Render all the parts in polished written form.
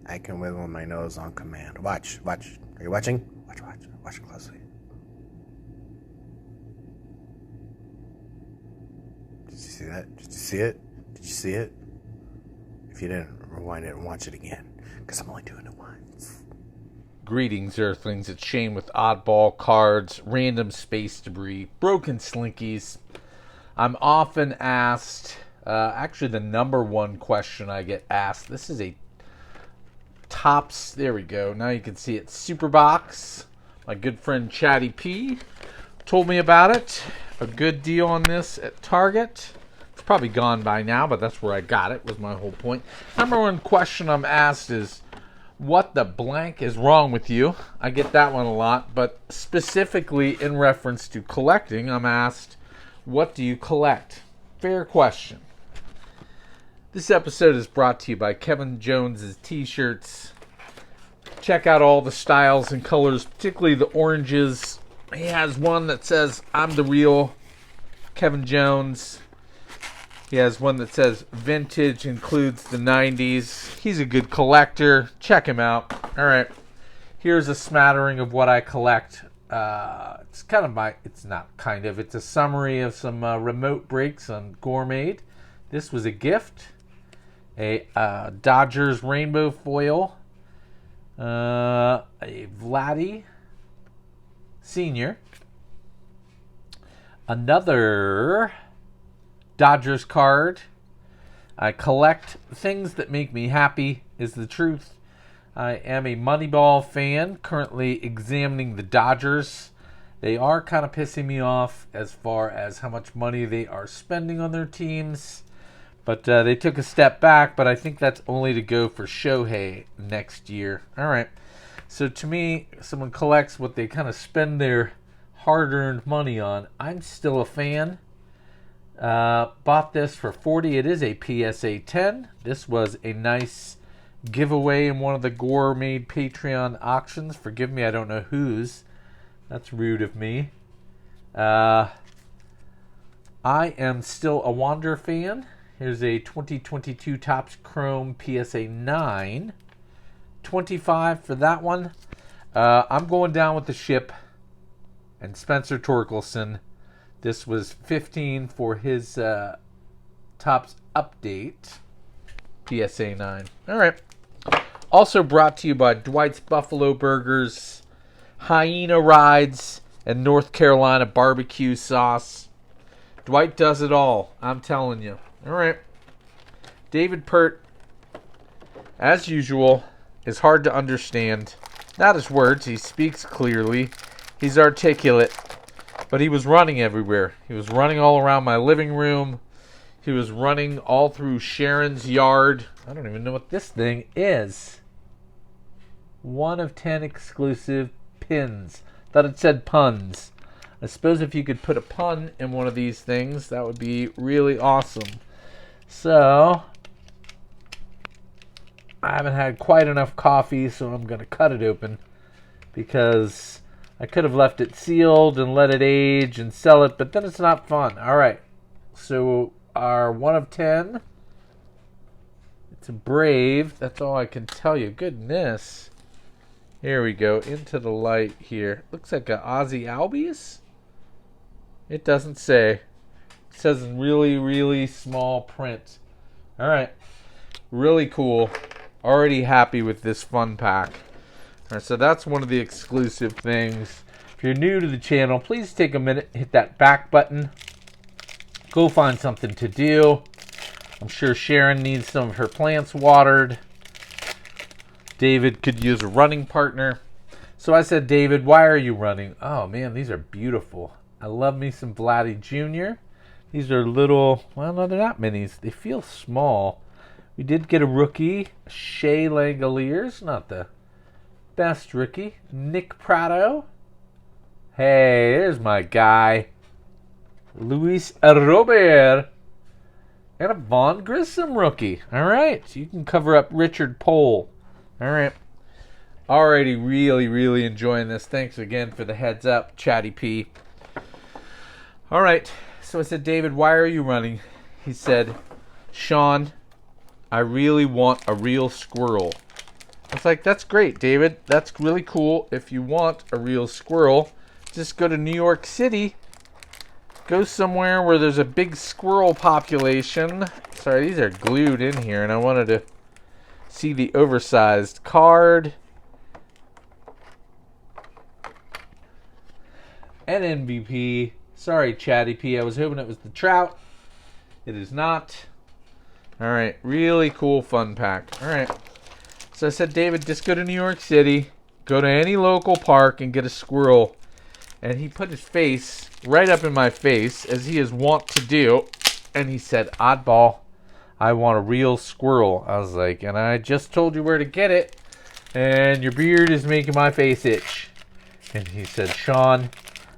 I can wiggle my nose on command. Watch. Are you watching? Watch closely. Did you see that? Did you see it? If you didn't, rewind it and watch it again, because I'm only doing it once. Greetings, Earthlings. It's Shane with Oddball cards, random space debris, broken slinkies. I'm often asked, actually the number one question I get asked, this is a Topps, there we go, now you can see it, Superbox. My good friend Chatty P told me about it. A good deal on this at Target. It's probably gone by now, but that's where I got it, was my whole point. Number one question I'm asked is, what the blank is wrong with you? I get that one a lot, but specifically in reference to collecting, I'm asked, what do you collect? Fair question. This episode is brought to you by Kevin Jones's T-shirts. Check out all the styles and colors, particularly the oranges. He has one that says, I'm the real Kevin Jones. He has one that says vintage, includes the 90s. He's a good collector. Check him out. All right. Here's a smattering of what I collect. It's a summary of some remote breaks on Gourmet. This was a gift. A Dodgers rainbow foil. A Vladdy Senior. Another Dodgers card. I collect things that make me happy, is the truth. I am a Moneyball fan, currently examining the Dodgers. They are kind of pissing me off as far as how much money they are spending on their teams. But they took a step back, but I think that's only to go for Shohei next year. All right. So to me, someone collects what they kind of spend their hard-earned money on. I'm still a fan. Bought this for $40. It is a PSA 10. This was a nice giveaway in one of the Gourmet Patreon auctions. Forgive me, I don't know whose. That's rude of me. I am still a Wander fan. Here's a 2022 Topps Chrome PSA 9. $25 for that one. I'm going down with the ship and Spencer Torkelson. This was $15 for his Topps Update PSA 9. All right. Also brought to you by Dwight's Buffalo Burgers, Hyena Rides, and North Carolina barbecue sauce. Dwight does it all, I'm telling you. All right. David PEART, as usual, is hard to understand. Not his words. He speaks clearly. He's articulate. But he was running everywhere. He was running all around my living room. He was running all through Sharon's yard. I don't even know what this thing is. 1 of 10 exclusive pins. Thought it said puns. I suppose if you could put a pun in one of these things, that would be really awesome. So, I haven't had quite enough coffee, so I'm going to cut it open. Because I could have left it sealed and let it age and sell it, but then it's not fun. All right. So, our 1 of 10. It's a Brave. That's all I can tell you. Goodness. Here we go. Into the light here. Looks like a Ozzy Albies. It doesn't say. It says in really, really small print. All right. Really cool. Already happy with this fun pack. All right, so that's one of the exclusive things. If you're new to the channel, please take a minute, hit that back button. Go find something to do. I'm sure Sharon needs some of her plants watered. David could use a running partner. So I said, David, why are you running? Oh, man, these are beautiful. I love me some Vladdy Jr. These are little, well, no, they're not minis. They feel small. We did get a rookie, Shea Langoliers, not the best rookie. Nick Prado. Hey, there's my guy. Luis Robert. And a Vaughn Grissom rookie. All right, so you can cover up Richard Pohl. All right. Already really, really enjoying this. Thanks again for the heads up, Chatty P. All right, so I said, David, why are you running? He said, Sean, I really want a real squirrel. was like, that's great, David. That's really cool. If you want a real squirrel, just go to New York City. Go somewhere where there's a big squirrel population. Sorry, these are glued in here, and I wanted to see the oversized card. And MVP. Sorry, Chatty P. I was hoping it was the Trout. It is not. All right, really cool fun pack. All right. So I said, David, just go to New York City, go to any local park and get a squirrel. And he put his face right up in my face, as he is wont to do. And he said, Oddball, I want a real squirrel. I was like, and I just told you where to get it. And your beard is making my face itch. And he said, Sean,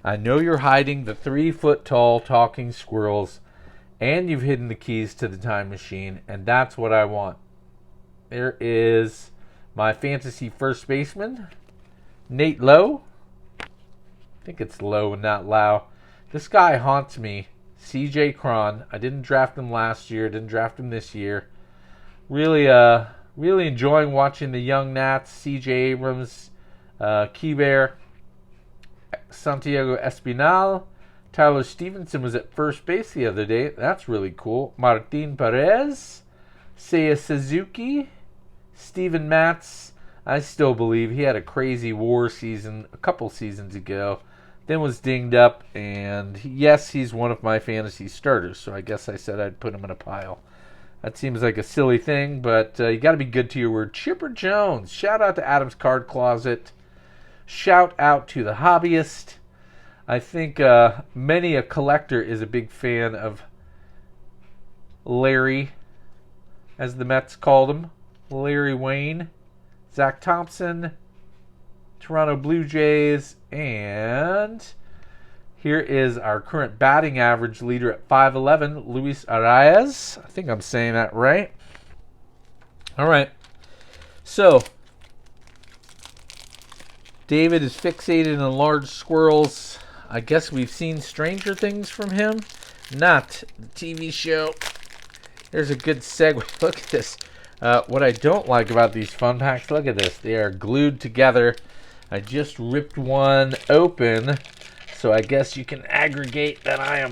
I know you're hiding the 3-foot-tall talking squirrels. And you've hidden the keys to the time machine. And that's what I want. There is my fantasy first baseman, Nate Lowe. I think it's Lowe and not Lau. This guy haunts me. CJ Cron. I didn't draft him last year. Didn't draft him this year. Really enjoying watching the young Nats. CJ Abrams, Keybear, Santiago Espinal. Tyler Stevenson was at first base the other day. That's really cool. Martin Perez, Seiya Suzuki, Steven Matz. I still believe he had a crazy WAR season a couple seasons ago. Then was dinged up, and yes, he's one of my fantasy starters, so I guess I said I'd put him in a pile. That seems like a silly thing, but you got to be good to your word. Chipper Jones, shout out to Adam's Card Closet. Shout out to the hobbyist. I think many a collector is a big fan of Larry, as the Mets called him. Larry Wayne, Zach Thompson, Toronto Blue Jays, and here is our current batting average leader at 5'11", Luis Arias. I think I'm saying that right. All right. So, David is fixated on large squirrels. I guess we've seen Stranger Things from him. Not the TV show. Here's a good segue. Look at this. What I don't like about these fun packs, look at this. They are glued together. I just ripped one open, so I guess you can aggregate that I am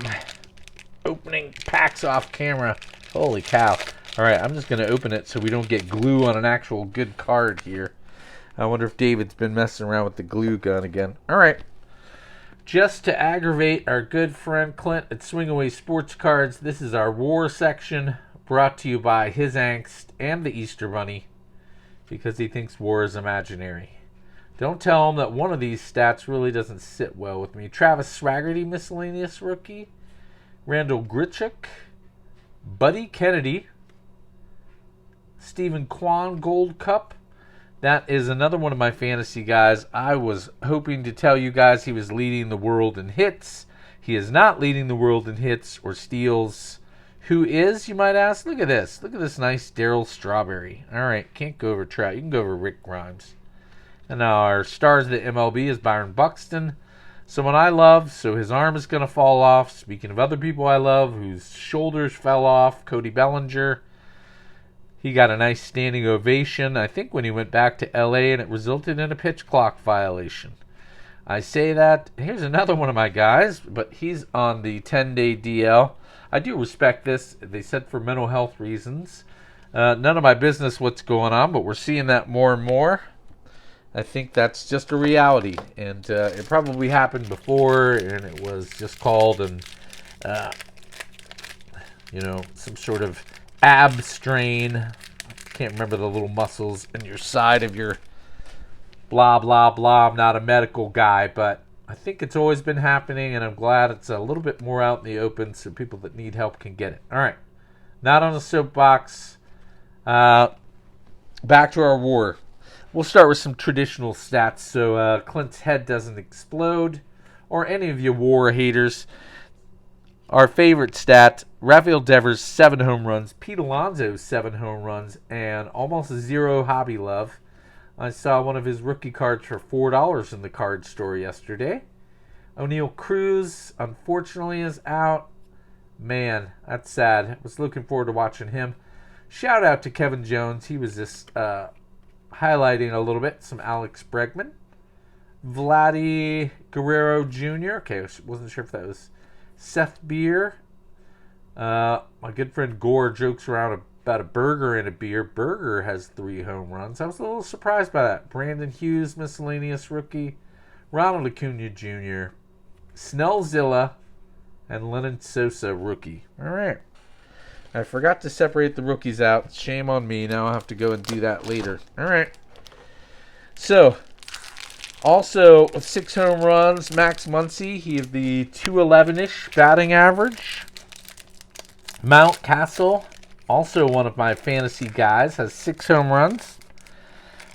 opening packs off camera. Holy cow. All right, I'm just going to open it so we don't get glue on an actual good card here. I wonder if David's been messing around with the glue gun again. All right. Just to aggravate our good friend Clint at Swing Away Sports Cards, this is our WAR section, brought to you by his angst and the Easter Bunny, because he thinks WAR is imaginary. Don't tell him that one of these stats really doesn't sit well with me. Travis Swaggerty, miscellaneous rookie. Randall Grichuk. Buddy Kennedy. Stephen Kwan, Gold Cup. That is another one of my fantasy guys. I was hoping to tell you guys he was leading the world in hits. He is not leading the world in hits or steals. Who is, you might ask? Look at this. Look at this nice Darryl Strawberry. All right, can't go over Trout. You can go over Rick Grimes. And our stars of the MLB is Byron Buxton, someone I love, so his arm is going to fall off. Speaking of other people I love whose shoulders fell off, Cody Bellinger. He got a nice standing ovation, I think, when he went back to L.A., and it resulted in a pitch clock violation. I say that. Here's another one of my guys, but he's on the 10-day DL. I do respect this. They said for mental health reasons. None of my business what's going on, but we're seeing that more and more. I think that's just a reality, and it probably happened before, and it was just called some sort of ab strain. I can't remember the little muscles in your side of your blah, blah, blah. I'm not a medical guy, but I think it's always been happening, and I'm glad it's a little bit more out in the open so people that need help can get it. All right. Not on a soapbox. Back to our WAR. We'll start with some traditional stats so Clint's head doesn't explode, or any of you WAR haters. Our favorite stat, Rafael Devers, 7 home runs, Pete Alonso, 7 home runs, and almost 0 hobby love. I saw one of his rookie cards for $4 in the card store yesterday. O'Neal Cruz, unfortunately, is out. Man, that's sad. I was looking forward to watching him. Shout out to Kevin Jones. He was just highlighting a little bit some Alex Bregman. Vladdy Guerrero Jr. Okay, I wasn't sure if that was Seth Beer. My good friend Gore jokes around about a burger and a beer. Burger has 3 home runs. I was a little surprised by that. Brandon Hughes, miscellaneous rookie. Ronald Acuna Jr. Snellzilla, and Lennon Sosa, rookie. All right. I forgot to separate the rookies out. Shame on me. Now I'll have to go and do that later. All right. So, also with 6 home runs, Max Muncy. He has the 211-ish batting average. Mount Castle, also one of my fantasy guys, has 6 home runs.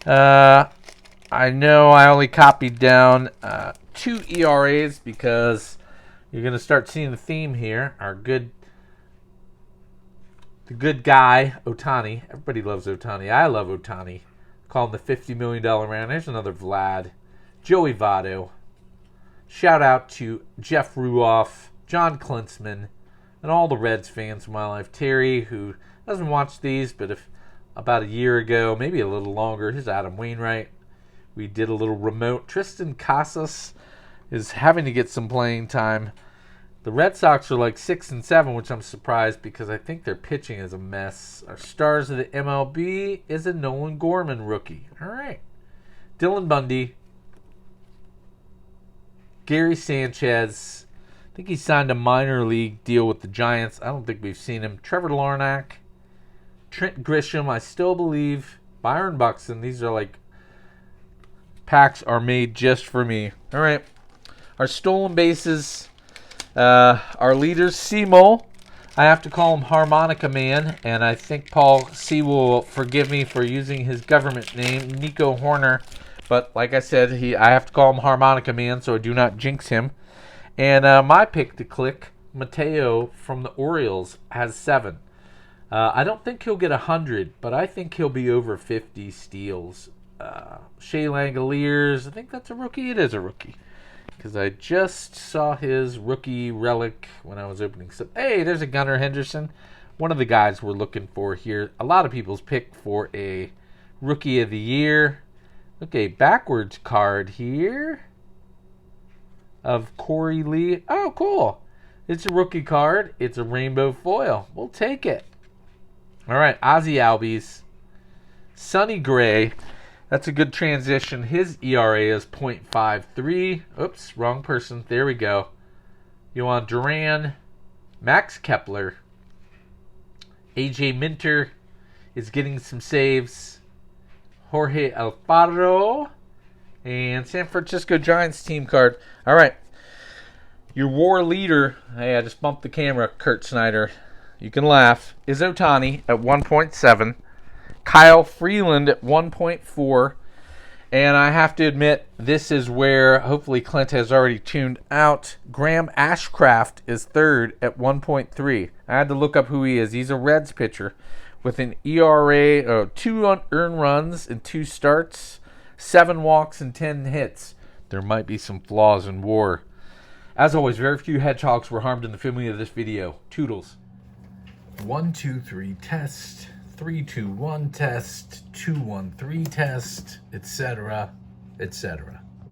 I know I only copied down 2 ERAs because you're going to start seeing the theme here. The good guy, Ohtani. Everybody loves Ohtani. I love Ohtani. Call him the $50 million man. There's another Vlad. Joey Votto. Shout out to Jeff Ruoff, John Klinsman, and all the Reds fans in my life. Terry, who doesn't watch these, but if about a year ago, maybe a little longer, here's Adam Wainwright. We did a little remote. Tristan Casas is having to get some playing time. The Red Sox are like 6-7, which I'm surprised because I think their pitching is a mess. Our stars of the MLB is a Nolan Gorman rookie. All right. Dylan Bundy. Gary Sanchez. I think he signed a minor league deal with the Giants. I don't think we've seen him. Trevor Larnach. Trent Grisham, I still believe. Byron Buxton. These are like packs are made just for me. All right. Our stolen bases. Our leaders, Seymour. I have to call him Harmonica Man, and I think Paul C. will forgive me for using his government name, Nico Horner. But like I said, I have to call him Harmonica Man, so I do not jinx him. And my pick to click, Mateo from the Orioles, has 7. I don't think he'll get 100, but I think he'll be over 50 steals. Shea Langoliers, I think that's a rookie. It is a rookie. Because I just saw his rookie relic when I was opening stuff. Hey, there's a Gunnar Henderson. One of the guys we're looking for here. A lot of people's pick for a rookie of the year. Okay, backwards card here of Corey Lee. Oh, cool. It's a rookie card. It's a rainbow foil. We'll take it. All right, Ozzie Albies. Sonny Gray. That's a good transition. His ERA is .53. Oops, wrong person. There we go. Yohan Duran. Max Kepler. AJ Minter is getting some saves. Jorge Alfaro. And San Francisco Giants team card. All right. Your war leader. Hey, I just bumped the camera, Kurt Snyder. You can laugh. Is Ohtani at 1.7. Kyle Freeland at 1.4. And I have to admit, this is where hopefully Clint has already tuned out. Graham Ashcraft is 3rd at 1.3. I had to look up who he is. He's a Reds pitcher with an ERA of 2 earned runs in 2 starts, 7 walks, and 10 hits. There might be some flaws in WAR. As always, very few hedgehogs were harmed in the filming of this video. Toodles. 1, 2, 3, test. 3, 2, 1 test, 2, 1, 3 test, etc., etc.